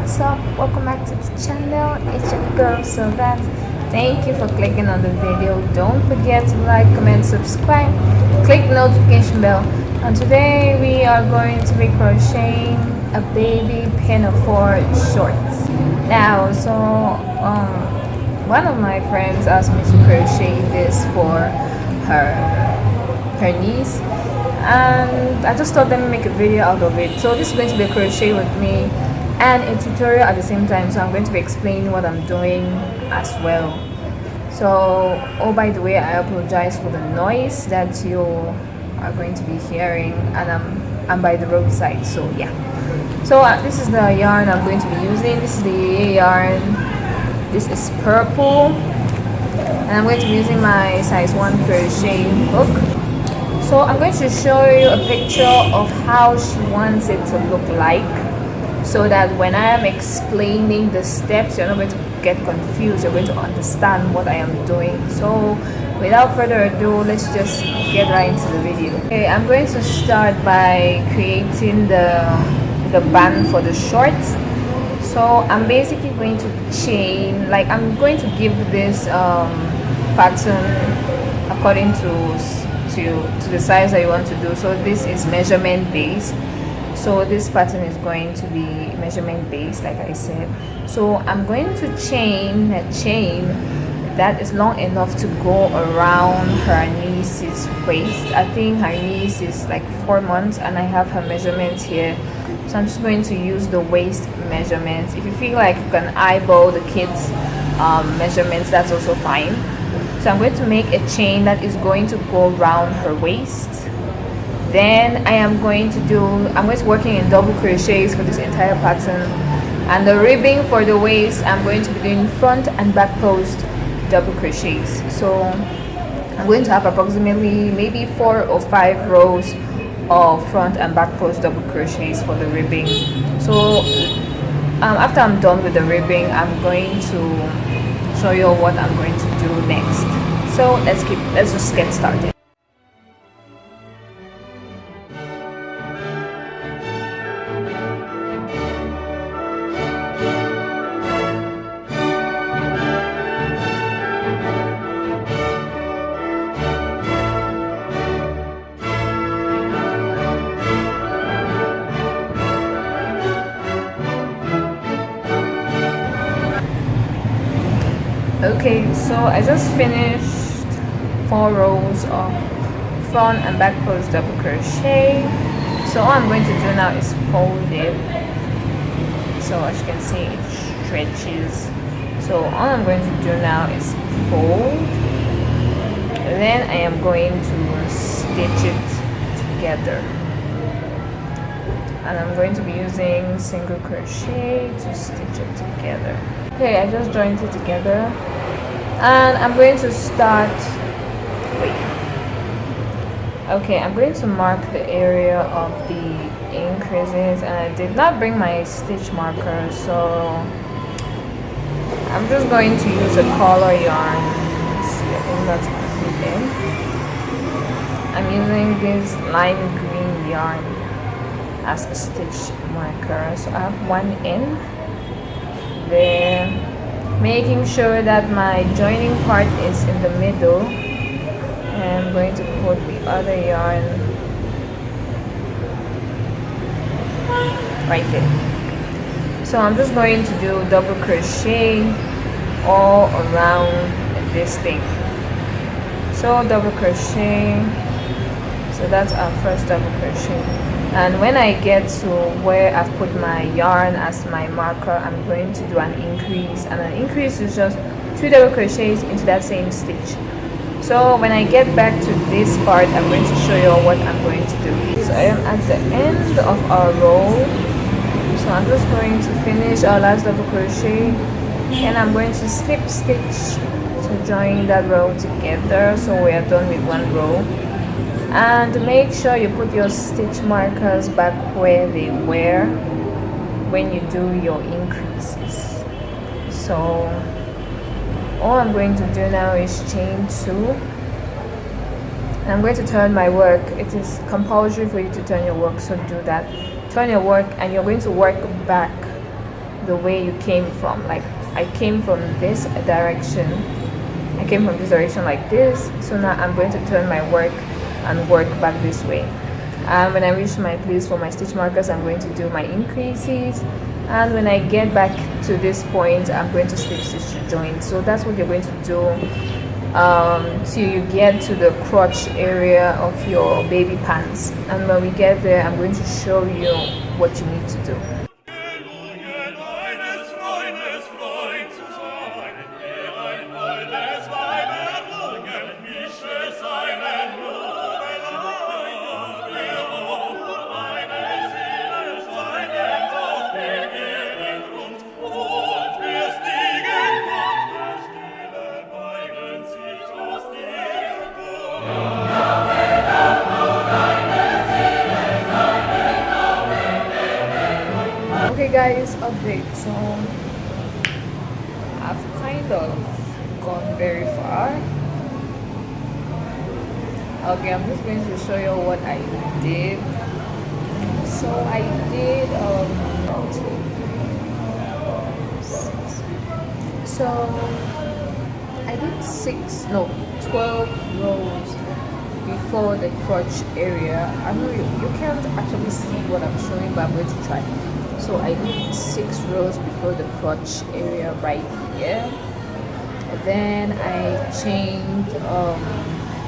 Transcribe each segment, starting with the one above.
what's up? Welcome back to the channel. It's your girl Sylvette. Thank you for clicking on the video. Don't forget to like, comment, subscribe, click the notification bell. And today we are going to be crocheting a baby Pinafore shorts. Now, one of my friends asked me to crochet this for her niece, and I just thought let me make a video out of it. So this is going to be a crochet with me and a tutorial at the same time, so I'm going to be explaining what I'm doing as well. So, oh, by the way, I apologize for the noise that you are going to be hearing, and I'm by the roadside, so yeah. So this is the yarn I'm going to be using. This is the yarn. This is purple, and I'm going to be using my size 1 crochet hook. So I'm going to show you a picture of how she wants it to look like, so that when I am explaining the steps, you're not going to get confused. You're going to understand what I am doing. So without further ado, let's just get right into the video. Okay, I'm going to start by creating the band for the shorts. So I'm basically going to chain, like I'm going to give this pattern according to the size that you want to do. So this is measurement based, so this pattern is going to be measurement based, like I said. So I'm going to chain a chain that is long enough to go around her niece's waist. I think her niece is like 4 months, and I have her measurements here, so I'm just going to use the waist measurements. If you feel like you can eyeball the kids measurements, that's also fine. So I'm going to make a chain that is going to go around her waist. Then I'm going to working in double crochets for this entire pattern, and the ribbing for the waist, I'm going to be doing front and back post double crochets. So I'm going to have approximately maybe 4 or 5 rows of front and back post double crochets for the ribbing. So after I'm done with the ribbing, I'm going to show you what I'm going to do next. So let's just get started. Okay, so I just finished 4 rows of front and back post double crochet. So all I'm going to do now is fold it. So as you can see, it stretches. So all I'm going to do now is fold, and then I am going to stitch it together, and I'm going to be using single crochet to stitch it together. Okay, I just joined it together, and I'm going to start. Okay, I'm going to mark the area of the increases, and I did not bring my stitch marker, so I'm just going to use a color yarn. Let's see, I think that's in. I'm using this lime green yarn as a stitch marker, so I have one in there, making sure that my joining part is in the middle, and I'm going to put the other yarn right there. So I'm just going to do double crochet all around this thing. So double crochet, so that's our first double crochet. And when I get to where I've put my yarn as my marker, I'm going to do an increase, and an increase is just 2 double crochets into that same stitch. So when I get back to this part, I'm going to show you what I'm going to do. So I am at the end of our row, so I'm just going to finish our last double crochet, and I'm going to slip stitch to join that row together, so we are done with one row. And make sure you put your stitch markers back where they were when you do your increases. So all I'm going to do now is chain 2, and I'm going to turn my work. It is compulsory for you to turn your work, so do that. Turn your work, and you're going to work back the way you came from. Like I came from this direction, like this, so now I'm going to turn my work and work back this way. When I reach my place for my stitch markers, I'm going to do my increases, and when I get back to this point, I'm going to slip stitch to join. So that's what you're going to do till you get to the crotch area of your baby pants. And when we get there, I'm going to show you what you need to do. Okay guys, update. So I've kind of gone very far. Okay, I'm just going to show you what I did. So I did 1, 2, 3, 4, 6. So I did 12 rows before the crotch area. I know you can't actually see what I'm showing, but I'm going to try. So I did 6 rows before the crotch area right here. Then I chained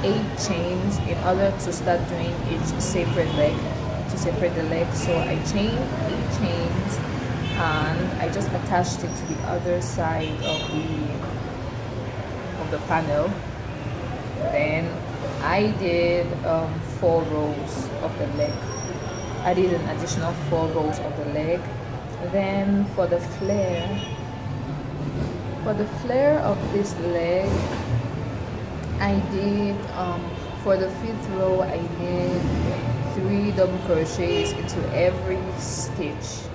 8 chains in order to start doing each separate leg, to separate the leg. So I chained 8 chains and I just attached it to the other side of the panel. Then I did 4 rows of the leg. I did an additional 4 rows of the leg. Then for the flare of this leg, I did for the 5th row I did 3 double crochets into every stitch.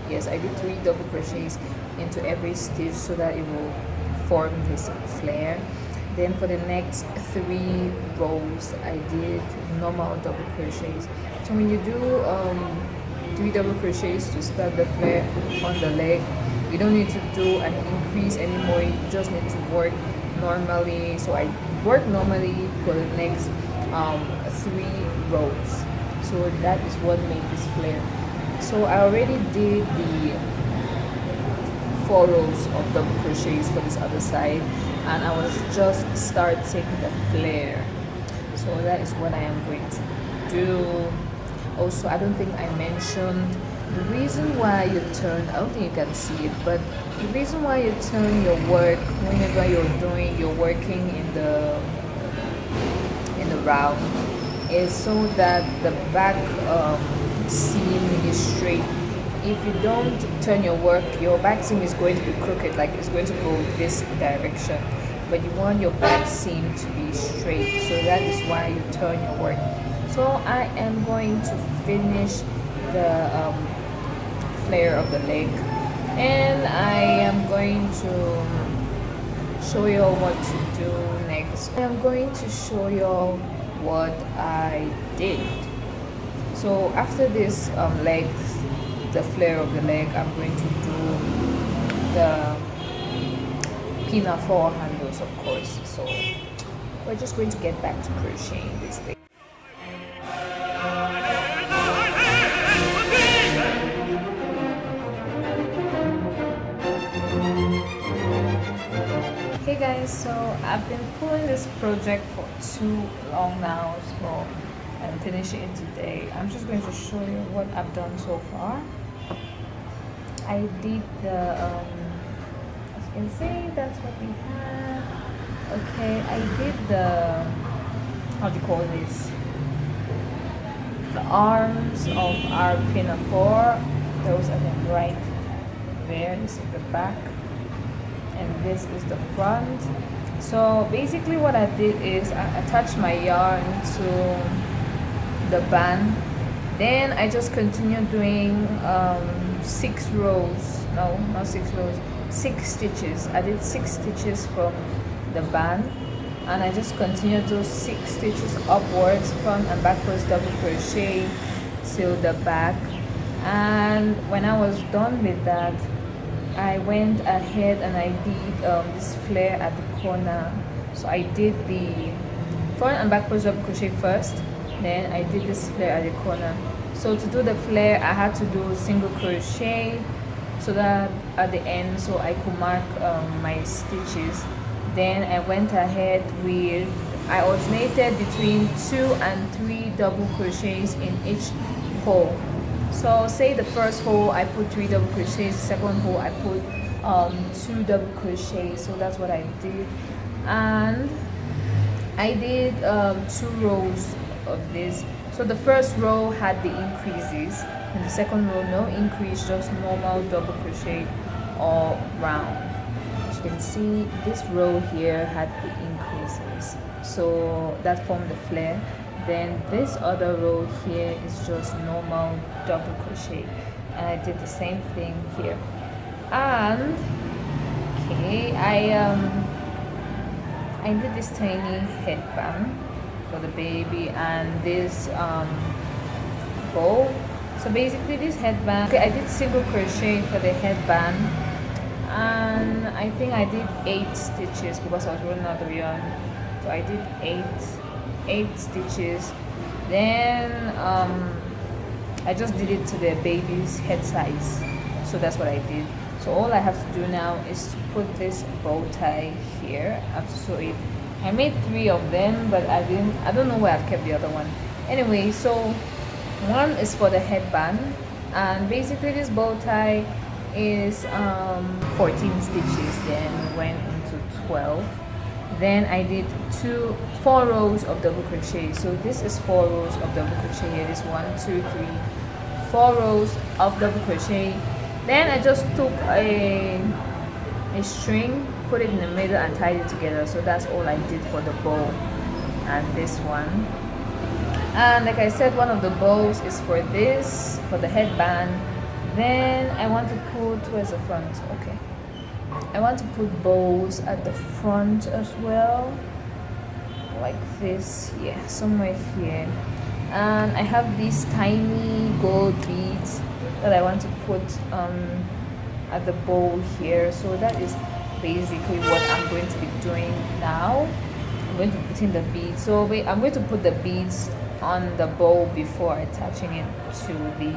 Yes, I did 3 double crochets into every stitch so that it will form this flare. Then for the next 3 rows I did normal double crochets. So when you do 3 double crochets to start the flare on the leg, you don't need to do an increase anymore, you just need to work normally. So I work normally for the next 3 rows. So that is what made this flare. So I already did the 4 rows of double crochets for this other side, and I was just starting the flare. So that is what I am going to do. Also, I don't think I mentioned the reason why you turn, I don't think you can see it, but the reason why you turn your work whenever you're working in the round is so that the back seam is straight. If you don't turn your work, your back seam is going to be crooked, like it's going to go this direction, but you want your back seam to be straight, so that is why you turn your work. So I am going to finish the flare of the leg, and I am going to show you what to do next. I am going to show you what I did. So after this leg, the flare of the leg, I'm going to do the Pinafore handles, of course. So we're just going to get back to crocheting this thing. Hey guys, so I've been pulling this project for too long now, so I'm finishing it today. I'm just going to show you what I've done so far. I did the as you can see, that's what we have. Okay, I did the, how do you call this, the arms of our Pinafore. Those are them right there. This is the back and this is the front. So basically what I did is I attached my yarn to the band, then I just continued doing 6 rows, no, not 6 rows, 6 stitches. I did 6 stitches from the band, and I just continued those 6 stitches upwards, front and backwards double crochet till the back. And when I was done with that, I went ahead and I did this flare at the corner. So I did the front and back crochet double crochet first, then I did this flare at the corner. So to do the flare, I had to do single crochet so that at the end, so I could mark my stitches. Then I went ahead with, I alternated between 2 and 3 double crochets in each hole. So say the first hole I put 3 double crochets, the second hole I put 2 double crochets. So that's what I did, and I did 2 rows of this. So the first row had the increases, and the second row no increase, just normal double crochet all round. As you can see, this row here had the increases, so that formed the flare. Then this other row here is just normal double crochet, and I did the same thing here. And okay, I did this tiny headband for the baby and this bow. So basically this headband, okay, I did single crochet for the headband, and I think I did 8 stitches because I was running out of yarn. So I did 8 stitches. Then I just did it to the baby's head size. So that's what I did. So all I have to do now is to put this bow tie here. I have to sew it. I made 3 of them, but I don't know where I've kept the other one. Anyway, so one is for the headband, and basically this bow tie is 14 stitches, then went into 12. Then I did 4 rows of double crochet. So this is 4 rows of double crochet here. This 1, 2, 3, 4 rows of double crochet. Then I just took a string, put it in the middle and tied it together. So that's all I did for the bow and this one. And like I said, one of the bows is for this, for the headband. Then I want to put, where's the front? Okay, I want to put bows at the front as well, like this. Yeah, somewhere here. And I have these tiny gold beads that I want to put at the bow here. So that is basically what I'm going to be doing now. I'm going to put in the beads. So wait, I'm going to put the beads on the bow before attaching it to the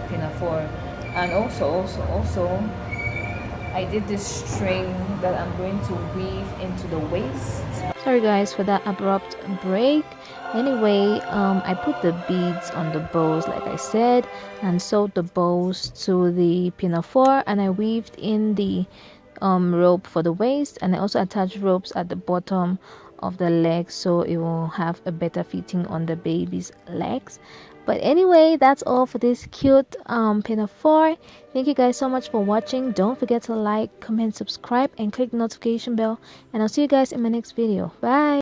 pinafore. And also I did this string that I'm going to weave into the waist. Sorry guys for that abrupt break. Anyway, I put the beads on the bows like I said, and sewed the bows to the pinafore, and I weaved in the rope for the waist, and I also attached ropes at the bottom of the legs so it will have a better fitting on the baby's legs. But anyway, that's all for this cute pinafore. Thank you guys so much for watching. Don't forget to like, comment, subscribe, and click the notification bell, and I'll see you guys in my next video. Bye.